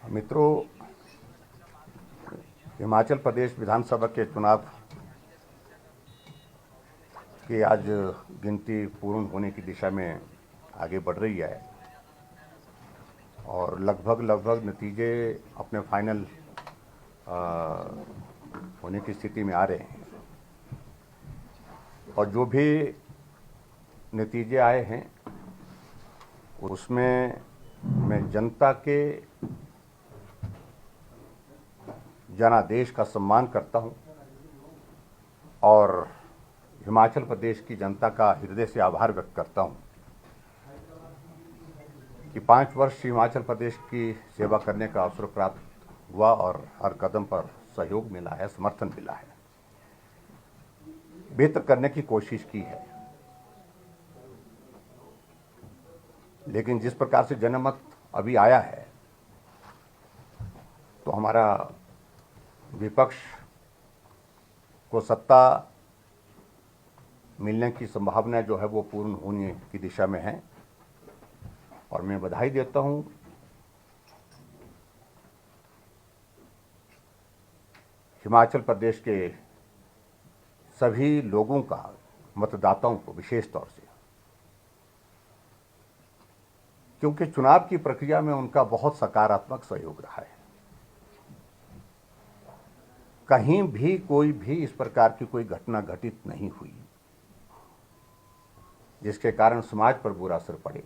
मित्रों, हिमाचल प्रदेश विधानसभा के चुनाव की आज गिनती पूर्ण होने की दिशा में आगे बढ़ रही है और लगभग नतीजे अपने फाइनल होने की स्थिति में आ रहे हैं। और जो भी नतीजे आए हैं उसमें मैं जनता के जनादेश का सम्मान करता हूं और हिमाचल प्रदेश की जनता का हृदय से आभार व्यक्त करता हूं कि 5 वर्ष हिमाचल प्रदेश की सेवा करने का अवसर प्राप्त हुआ और हर कदम पर सहयोग मिला है, समर्थन मिला है, बेहतर करने की कोशिश की है। लेकिन जिस प्रकार से जनमत अभी आया है तो हमारा विपक्ष को सत्ता मिलने की संभावना जो है वो पूर्ण होने की दिशा में है और मैं बधाई देता हूं हिमाचल प्रदेश के सभी लोगों का, मतदाताओं को विशेष तौर से, क्योंकि चुनाव की प्रक्रिया में उनका बहुत सकारात्मक सहयोग रहा है। कहीं भी कोई भी इस प्रकार की कोई घटना घटित नहीं हुई जिसके कारण समाज पर बुरा असर पड़े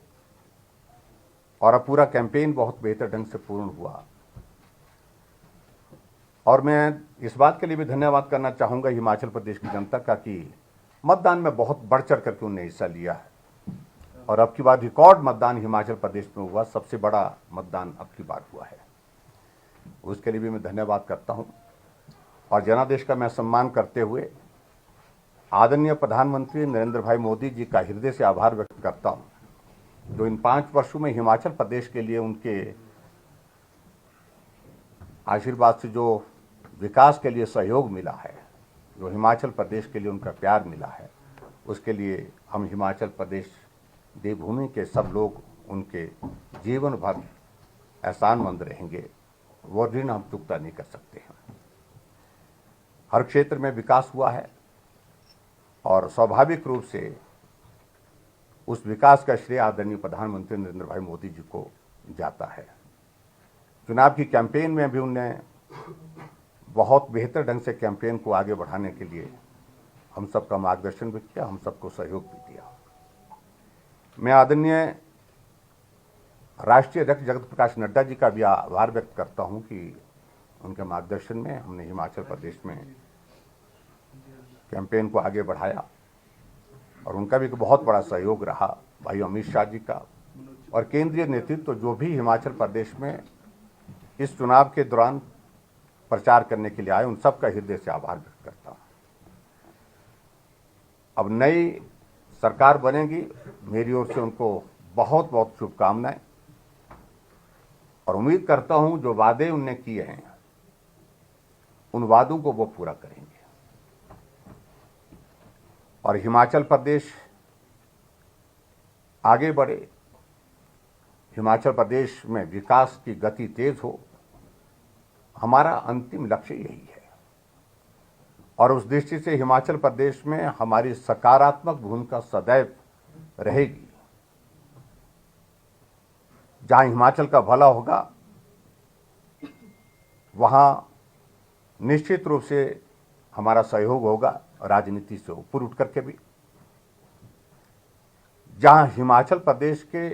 और अब पूरा कैंपेन बहुत बेहतर ढंग से पूर्ण हुआ। और मैं इस बात के लिए भी धन्यवाद करना चाहूंगा हिमाचल प्रदेश की जनता का कि मतदान में बहुत बढ़ चढ़ करके उन्होंने हिस्सा लिया है और अब की बार रिकॉर्ड मतदान हिमाचल प्रदेश में हुआ, सबसे बड़ा मतदान अब की बार हुआ है। उसके लिए भी मैं धन्यवाद करता हूं और जनादेश का मैं सम्मान करते हुए आदरणीय प्रधानमंत्री नरेंद्र भाई मोदी जी का हृदय से आभार व्यक्त करता हूं जो इन 5 वर्षों में हिमाचल प्रदेश के लिए उनके आशीर्वाद से जो विकास के लिए सहयोग मिला है, जो हिमाचल प्रदेश के लिए उनका प्यार मिला है, उसके लिए हम हिमाचल प्रदेश देवभूमि के सब लोग उनके जीवन भर एहसानमंद रहेंगे। वो ऋण हम चुकता नहीं कर सकते हैं। हर क्षेत्र में विकास हुआ है और स्वाभाविक रूप से उस विकास का श्रेय आदरणीय प्रधानमंत्री नरेंद्र भाई मोदी जी को जाता है। चुनाव की कैंपेन में भी उन्होंने बहुत बेहतर ढंग से कैंपेन को आगे बढ़ाने के लिए हम सबका मार्गदर्शन भी किया, हम सबको सहयोग भी दिया। मैं आदरणीय राष्ट्रीय अध्यक्ष जगत प्रकाश नड्डा जी का भी आभार व्यक्त करता हूं कि उनके मार्गदर्शन में हमने हिमाचल प्रदेश में कैंपेन को आगे बढ़ाया और उनका भी बहुत बड़ा सहयोग रहा। भाई अमित शाह जी का और केंद्रीय नेतृत्व जो भी हिमाचल प्रदेश में इस चुनाव के दौरान प्रचार करने के लिए आए, उन सब का हृदय से आभार व्यक्त करता हूं। अब नई सरकार बनेगी, मेरी ओर से उनको बहुत बहुत शुभकामनाएं और उम्मीद करता हूं जो वादे उनने किए हैं उन वादों को वो पूरा करेंगे और हिमाचल प्रदेश आगे बढ़े, हिमाचल प्रदेश में विकास की गति तेज हो, हमारा अंतिम लक्ष्य यही है। और उस दृष्टि से हिमाचल प्रदेश में हमारी सकारात्मक भूमिका सदैव रहेगी। जहां हिमाचल का भला होगा वहां निश्चित रूप से हमारा सहयोग होगा, राजनीति से ऊपर उठ करके भी। जहां हिमाचल प्रदेश के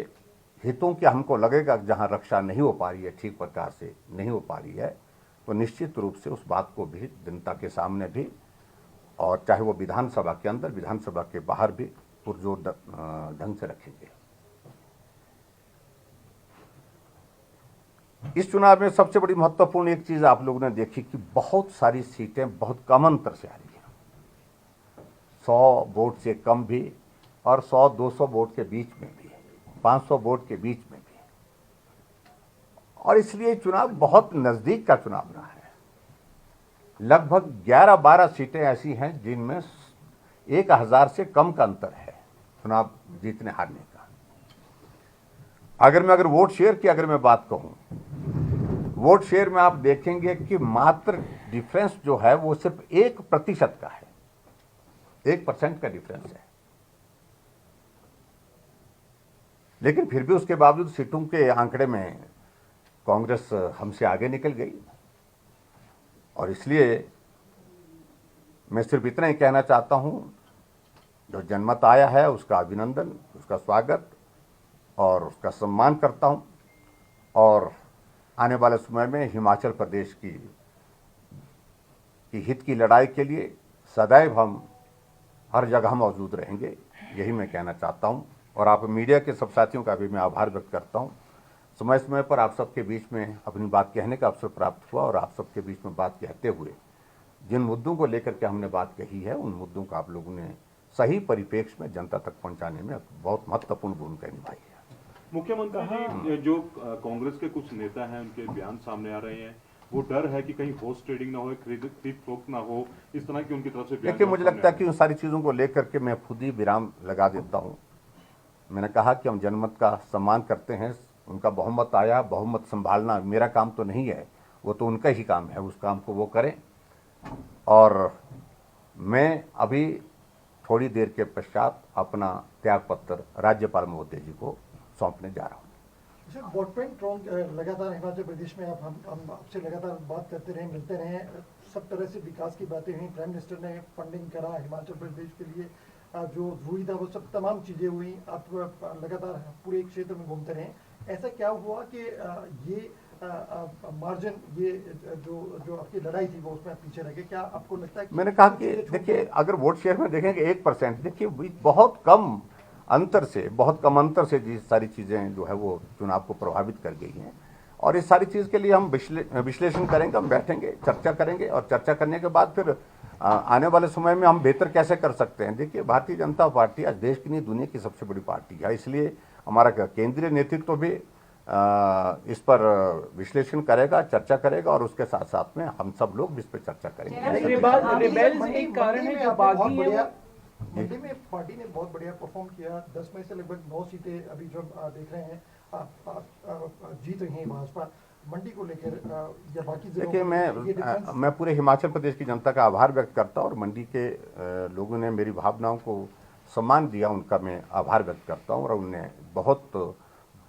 हितों की हमको लगेगा जहां रक्षा नहीं हो पा रही है, ठीक प्रकार से नहीं हो पा रही है, तो निश्चित रूप से उस बात को भी जनता के सामने भी, और चाहे वो विधानसभा के अंदर, विधानसभा के बाहर भी पुरजोर ढंग से रखेंगे। इस चुनाव में सबसे बड़ी महत्वपूर्ण एक चीज आप लोगों ने देखी कि बहुत सारी सीटें बहुत कम अंतर से आ रही हैं, 100 वोट से कम भी और 100-200 वोट के बीच में भी, 500 वोट के बीच में भी। और इसलिए चुनाव बहुत नजदीक का चुनाव रहा है। लगभग 11-12 सीटें ऐसी हैं जिनमें 1000 से कम का अंतर है चुनाव जीतने हारने का। अगर वोट शेयर की अगर मैं बात कहूं, वोट शेयर में आप देखेंगे कि मात्र डिफरेंस जो है वो सिर्फ 1% का है, 1% का डिफरेंस है। लेकिन फिर भी उसके बावजूद सीटों के आंकड़े में कांग्रेस हमसे आगे निकल गई। और इसलिए मैं सिर्फ इतना ही कहना चाहता हूं, जो जनमत आया है उसका अभिनंदन, उसका स्वागत और उसका सम्मान करता हूं। और आने वाले समय में हिमाचल प्रदेश की हित की लड़ाई के लिए सदैव हम हर जगह मौजूद रहेंगे, यही मैं कहना चाहता हूं। और आप मीडिया के सब साथियों का भी मैं आभार व्यक्त करता हूं। समय समय पर आप सबके बीच में अपनी बात कहने का अवसर प्राप्त हुआ और आप सबके बीच में बात कहते हुए जिन मुद्दों को लेकर के हमने बात कही है, उन मुद्दों का आप लोगों ने सही परिप्रेक्ष्य में जनता तक पहुंचाने में बहुत महत्वपूर्ण भूमिका निभाई है। मुख्यमंत्री जी, जो कांग्रेस के कुछ नेता हैं उनके बयान सामने आ रहे हैं, वो डर है कि कहीं हॉर्स ट्रेडिंग ना हो, खरीद फरोख्त ना हो, इस तरह की उनकी तरफ से बयान। देखिए, मुझे लगता है कि उन सारी चीज़ों को लेकर के मैं खुद ही विराम लगा देता हूँ। मैंने कहा कि हम जनमत का सम्मान करते हैं, उनका बहुमत आया, बहुमत संभालना मेरा काम तो नहीं है, वो तो उनका ही काम है, उस काम को वो करें। और मैं अभी थोड़ी देर के पश्चात अपना त्यागपत्र राज्यपाल महोदय जी को सौंपने जा रहा हूँ। वोट बैंक रॉन्ग लगातार हिमाचल प्रदेश में हम आपसे लगातार बात करते रहे, मिलते रहे, सब तरह से विकास की बातें हुई, प्राइम मिनिस्टर ने फंडिंग करा हिमाचल प्रदेश के लिए, जो हुई था वो सब तमाम चीज़ें हुई। आप लगातार पूरे एक क्षेत्र में घूमते रहे, ऐसा क्या हुआ कि ये मार्जिन, ये जो आपकी लड़ाई थी वो उसमें पीछे रह गए? क्या आपको लगता है कि मैंने कहा कि देखिए, अगर वोट शेयर में देखेंगे 1%, देखिए बहुत कम अंतर से जी सारी चीज़ें जो है वो चुनाव को प्रभावित कर गई हैं। और इस सारी चीज़ के लिए हम विश्लेषण करेंगे, हम बैठेंगे, चर्चा करेंगे और चर्चा करने के बाद फिर आने वाले समय में हम बेहतर कैसे कर सकते हैं। देखिए, भारतीय जनता पार्टी आज देश की नहीं दुनिया की सबसे बड़ी पार्टी है, इसलिए हमारा केंद्रीय नेतृत्व भी इस पर विश्लेषण करेगा, चर्चा करेगा और उसके साथ साथ में हम सब लोग इस पर चर्चा करेंगे। मंडी में पार्टी ने बहुत बढ़िया परफॉर्म किया, 10 में से लगभग 9 सीटें अभी जो देख रहे हैं जीत रही हैं भाजपा। मंडी को लेकर या बाकी देखिए, मैं पूरे हिमाचल प्रदेश की जनता का आभार व्यक्त करता हूँ और मंडी के लोगों ने मेरी भावनाओं को सम्मान दिया, उनका मैं आभार व्यक्त करता हूँ और उन्होंने बहुत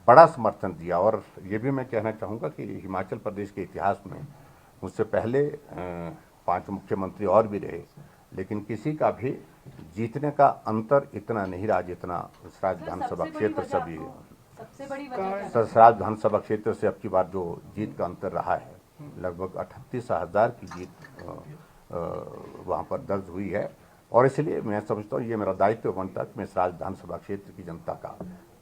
बड़ा समर्थन दिया। और ये भी मैं कहना चाहूँगा कि हिमाचल प्रदेश के इतिहास में मुझसे पहले 5 मुख्यमंत्री और भी रहे, लेकिन किसी का भी जीतने का अंतर इतना नहीं रहा जितना सराज विधानसभा क्षेत्र से भी, सराज विधानसभा क्षेत्र से अब की बार जो जीत का अंतर रहा है, लगभग 38,000 की जीत वहाँ पर दर्ज हुई है। और इसलिए मैं समझता हूँ ये मेरा दायित्व बनता है कि मैं सराज विधानसभा क्षेत्र की जनता का,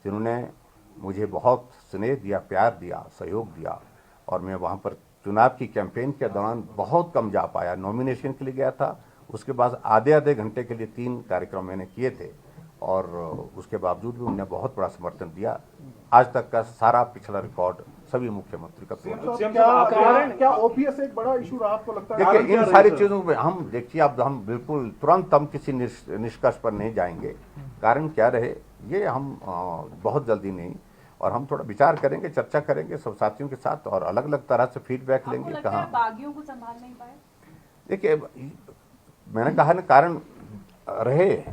जिन्होंने मुझे बहुत स्नेह दिया, प्यार दिया, सहयोग दिया, और मैं वहाँ पर चुनाव की कैंपेन के दौरान बहुत कम जा पाया। नॉमिनेशन के लिए गया था, उसके बाद आधे घंटे के लिए 3 कार्यक्रम मैंने किए थे और उसके बावजूद भी उन्होंने बहुत बड़ा समर्थन दिया। आज तक का सारा पिछला रिकॉर्ड सभी मुख्यमंत्री का तोड़ा। क्या ओपीएस एक बड़ा इशू रहा आपको लगता है? देखिए, इन सारी चीजों में हम देखिए, अब हम बिल्कुल तुरंत हम किसी निष्कर्ष पर नहीं जाएंगे। कारण क्या रहे ये हम बहुत जल्दी नहीं, और हम थोड़ा विचार करेंगे, चर्चा करेंगे सब साथियों के साथ और अलग अलग तरह से फीडबैक लेंगे। कहाँ बागियों को संभाल नहीं पाए? देखिए, मैंने कहा ना, कारण रहे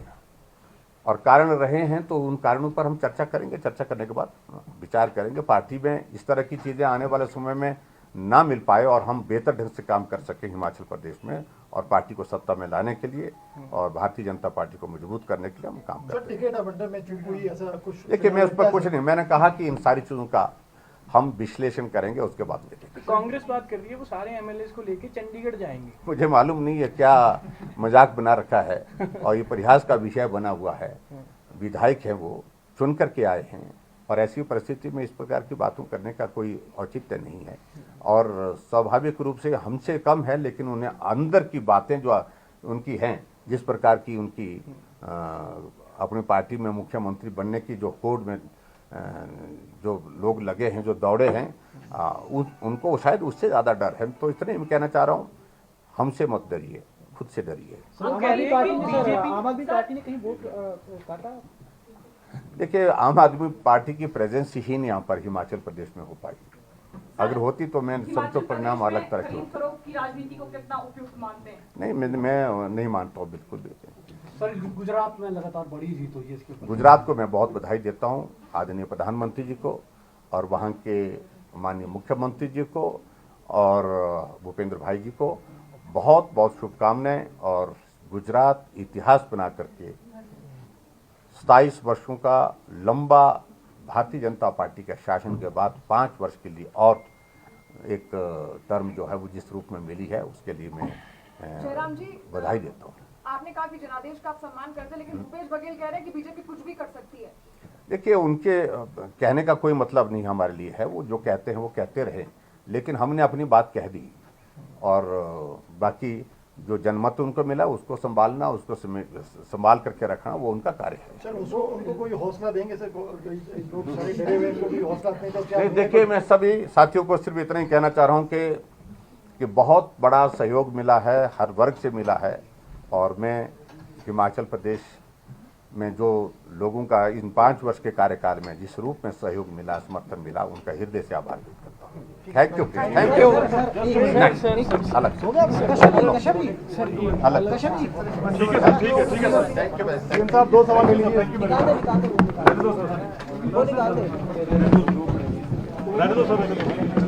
और कारण रहे हैं तो उन कारणों पर हम चर्चा करेंगे। चर्चा करने के बाद विचार करेंगे। पार्टी में इस तरह की चीज़ें आने वाले समय में ना मिल पाए और हम बेहतर ढंग से काम कर सकें हिमाचल प्रदेश में और पार्टी को सत्ता में लाने के लिए और भारतीय जनता पार्टी को मजबूत करने के लिए हम काम करते हैं। टिकट आवंटन में चूक हुई ऐसा कुछ? देखिए, मैं उस पर कुछ नहीं, मैंने कहा कि इन सारी चीज़ों का हम विश्लेषण करेंगे, उसके बाद देखेंगे। कांग्रेस बात कर रही है वो सारे एमएलएस को लेके चंडीगढ़ जाएंगे। मुझे मालूम नहीं है क्या मजाक बना रखा है और ये परिहास का विषय बना हुआ है। विधायक हैं, वो चुन करके आए हैं और ऐसी परिस्थिति में इस प्रकार की बातों करने का कोई औचित्य नहीं है और स्वाभाविक रूप से हमसे कम है, लेकिन उन्हें अंदर की बातें जो उनकी हैं, जिस प्रकार की उनकी अपनी पार्टी में मुख्यमंत्री बनने की जो होड़ में जो लोग लगे हैं, जो दौड़े हैं, उनको शायद उससे ज़्यादा डर है। तो इतने मैं कहना चाह रहा हूँ, हमसे मत डरिए, खुद से डरिए। आम आदमी पार्टी ने कहीं वोट काटा? देखिए, आम आदमी पार्टी की प्रेजेंस ही नहीं यहाँ पर हिमाचल प्रदेश में हो पाई। अगर होती तो मैं सबको परिणाम अलग तरह के होते। की राजनीति को कितना उपयुक्त मानते हैं? नहीं, मैं नहीं मानता हूँ बिल्कुल भी। सर, गुजरात में लगातार बड़ी जीत हुई है इसके ऊपर। गुजरात को मैं बहुत बधाई देता हूँ, आदरणीय प्रधानमंत्री जी को और वहाँ के माननीय मुख्यमंत्री जी को और भूपेंद्र भाई जी को बहुत बहुत शुभकामनाएं। और गुजरात इतिहास बना करके 27 वर्षों का लंबा भारतीय जनता पार्टी के शासन के बाद 5 वर्ष के लिए और एक टर्म जो है वो जिस रूप में मिली है, उसके लिए मैं जयराम जी, बधाई देता हूँ। आपने कहा कि जनादेश का आप सम्मान करते हैं, लेकिन भूपेश बघेल कह रहे हैं कि बीजेपी कुछ भी कर सकती है। देखिए, उनके कहने का कोई मतलब नहीं हमारे लिए है। वो जो कहते हैं वो कहते रहे, लेकिन हमने अपनी बात कह दी और बाकी जो जनमत उनको मिला उसको संभालना, उसको संभाल करके रखना वो उनका कार्य है। सर, उसको उनको कोई हौसला देंगे सर? लोग सारे डरे हुए हैं, उनको भी हौसला दें तो क्या? नहीं, देखिए, मैं सभी साथियों को सिर्फ इतना ही कहना चाह रहा हूँ कि बहुत बड़ा सहयोग मिला है, हर वर्ग से मिला है। और मैं हिमाचल प्रदेश में जो लोगों का इन 5 वर्ष के कार्यकाल में जिस रूप में सहयोग मिला, समर्थन मिला, उनका हृदय से आभार व्यक्त करता हूँ। Thank you, thank you. अलग ठीक है सर। Thank you. साहब, 2 सवाल ले लीजिए। रहने दो सर।